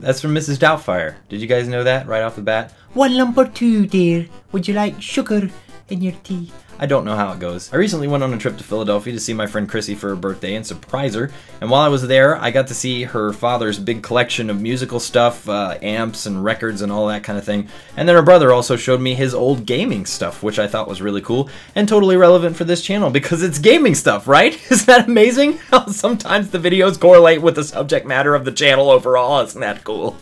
That's from Mrs. Doubtfire. Did you guys know that right off the bat? 1 lump or 2, dear. Would you like sugar in your tea? I don't know how it goes. I recently went on a trip to Philadelphia to see my friend Chrissy for her birthday and surprise her. And while I was there, I got to see her father's big collection of musical stuff, amps and records and all that kind of thing. And then her brother also showed me his old gaming stuff, which I thought was really cool and totally relevant for this channel because it's gaming stuff, right? Isn't that amazing? How sometimes the videos correlate with the subject matter of the channel overall. Isn't that cool?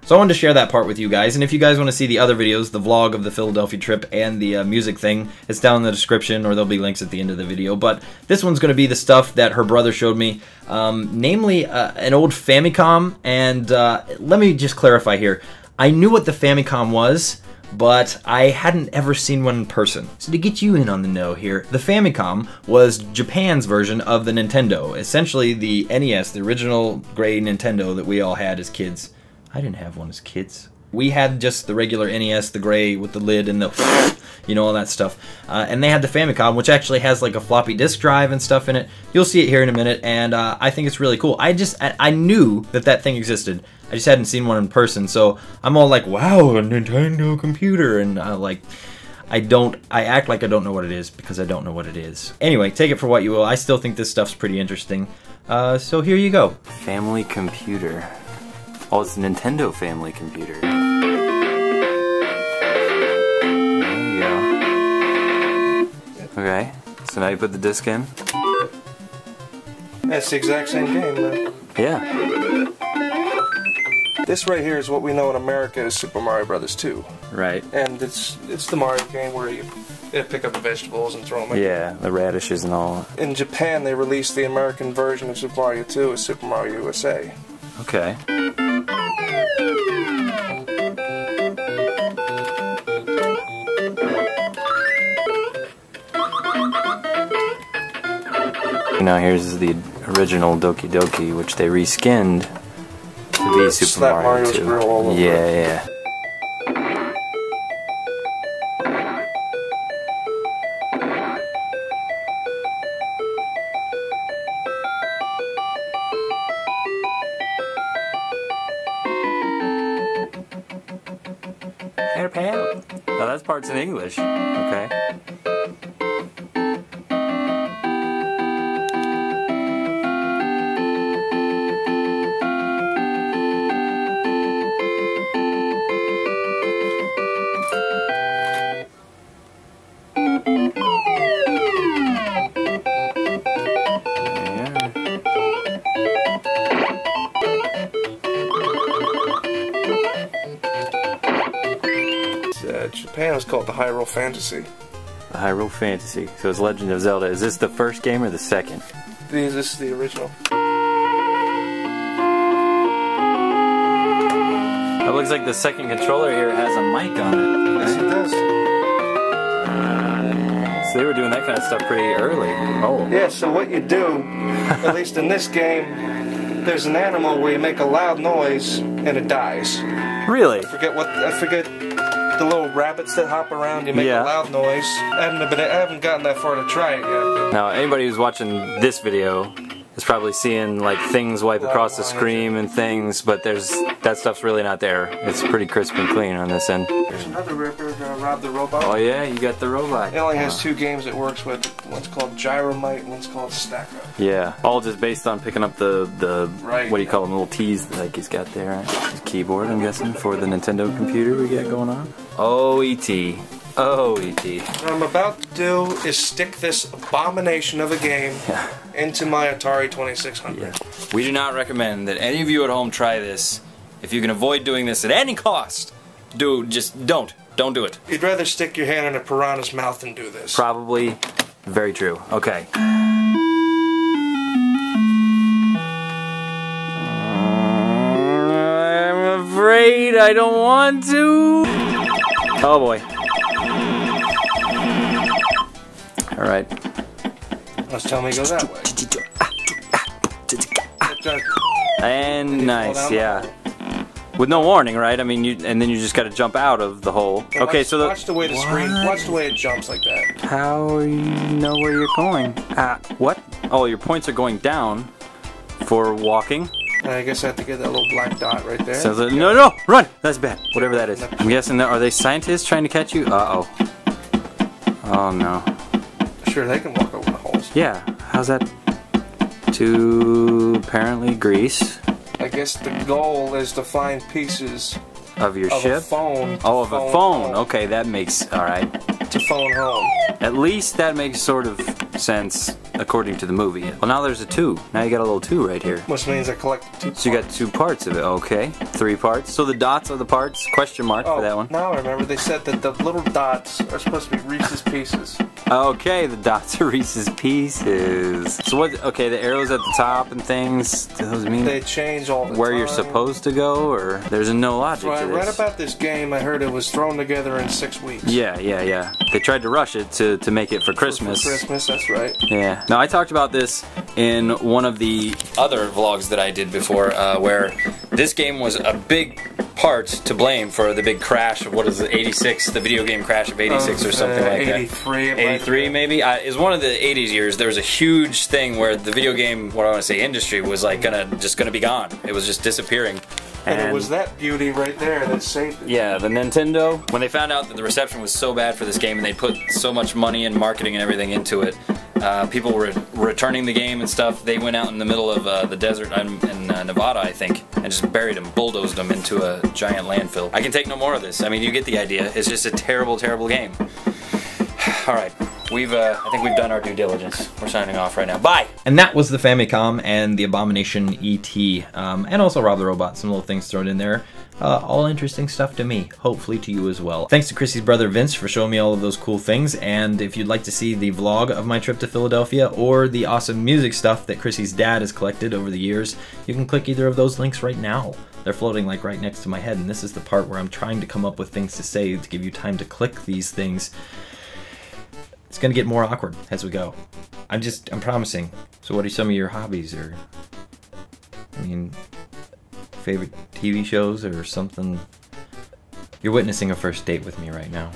So I wanted to share that part with you guys, and if you guys want to see the other videos, the vlog of the Philadelphia trip and the music thing, it's down in the description, or there'll be links at the end of the video. But this one's going to be the stuff that her brother showed me, namely an old Famicom, and let me just clarify here. I knew what the Famicom was, but I hadn't ever seen one in person. So to get you in on the know here, the Famicom was Japan's version of the Nintendo, essentially the NES, the original gray Nintendo that we all had as kids. I didn't have one as kids. We had just the regular NES, the gray with the lid and the, you know, all that stuff. And they had the Famicom, which actually has like a floppy disk drive and stuff in it. You'll see it here in a minute, and I think it's really cool. I knew that that thing existed. I just hadn't seen one in person, so I'm all like, wow, a Nintendo computer, and I act like I don't know what it is because I don't know what it is. Anyway, take it for what you will. I still think this stuff's pretty interesting. So here you go. Family computer. Oh, it's a Nintendo family computer. There you go. Okay, so now you put the disc in. That's the exact same game, though. Yeah. This right here is what we know in America as Super Mario Brothers 2. Right. And it's the Mario game where you pick up the vegetables and throw them in. Yeah, the radishes and all. In Japan, they released the American version of Super Mario 2 as Super Mario USA. Okay. Now here's the original Doki Doki, which they reskinned to be Super Mario 2. All over. Yeah. Oh, that part's in English. Okay. Japan was called the Hyrule Fantasy. The Hyrule Fantasy. So it's Legend of Zelda. Is this the first game or the second? This is the original. It looks like the second controller here has a mic on it. Yes, it does. So they were doing that kind of stuff pretty early. Oh. Yeah, so what you do, at least in this game, there's an animal where you make a loud noise and it dies. Really? I forget the little rabbits that hop around, you make a loud noise. I haven't gotten that far to try it yet. Now, anybody who's watching this video is probably seeing like things wipe across the screen and things, but that stuff's really not there. It's pretty crisp and clean on this end. There's another Ripper, Rob the Robot. Oh yeah, you got the robot. It only has 2 games it works with. One's called Gyromite and one's called Stack Up. Yeah, all just based on picking up the right, what do you call them, little T's like he's got there. His keyboard, I'm guessing, for the Nintendo computer we got going on. Oh, E.T. Oh, E.T. What I'm about to do is stick this abomination of a game into my Atari 2600. Yeah. We do not recommend that any of you at home try this. If you can avoid doing this at any cost, just don't do it. You'd rather stick your hand in a piranha's mouth than do this. Probably very true. Okay. I'm afraid I don't want to. Oh boy. Alright. Let's tell me it goes that way. And nice, yeah. With no warning, right? I mean, and then you just got to jump out of the hole. Yeah, okay, so watch the way the screen, watch the way it jumps like that. How you know where you're going? What? Oh, your points are going down for walking. And I guess I have to get that little black dot right there. So no, run! That's bad. Whatever that is. I'm guessing that, are they scientists trying to catch you? Uh-oh. Oh no. Sure, they can walk over the holes. Yeah, how's that? To apparently grease. I guess the goal is to find pieces of your of ship? A phone. Oh, of a phone. Home. Okay, that makes, alright. To phone home. At least that makes sort of sense according to the movie. Well, now there's a 2. Now you got a little 2 right here. Which means I collected 2 parts. So you got 2 parts of it. Okay. 3 parts. So the dots are the parts? Question mark for that one. Now I remember. They said that the little dots are supposed to be Reese's Pieces. Okay, the dots are Reese's Pieces. So what, okay, the arrows at the top and things, do those mean they change all the where time. You're supposed to go, or there's no logic So I to read this? about this game, I heard it was thrown together in 6 weeks. Yeah. They tried to rush it to make it for Christmas. For Christmas, that's right. Yeah. Now I talked about this in one of the other vlogs that I did before, where this game was a big part to blame for the big crash of, what is it, 86, the video game crash of 86 or something like 83, that. 83 maybe? It was one of the 80s years. There was a huge thing where the video game, what I want to say, industry was like just gonna be gone. It was just disappearing. And it was that beauty right there that saved it. Yeah, the Nintendo, when they found out that the reception was so bad for this game and they put so much money and marketing and everything into it, people were returning the game and stuff. They went out in the middle of the desert in Nevada, I think, and just buried them, bulldozed them into a giant landfill. I can take no more of this. I mean, you get the idea. It's just a terrible, terrible game. Alright, I think we've done our due diligence. We're signing off right now. Bye! And that was the Famicom and the Abomination E.T. And also Rob the Robot, some little things thrown in there. All interesting stuff to me, hopefully to you as well. Thanks to Chrissy's brother Vince for showing me all of those cool things, and if you'd like to see the vlog of my trip to Philadelphia or the awesome music stuff that Chrissy's dad has collected over the years, you can click either of those links right now. They're floating like right next to my head, and this is the part where I'm trying to come up with things to say to give you time to click these things. It's gonna get more awkward as we go. I'm promising. So what are some of your hobbies, or, I mean, favorite TV shows or something? You're witnessing a first date with me right now.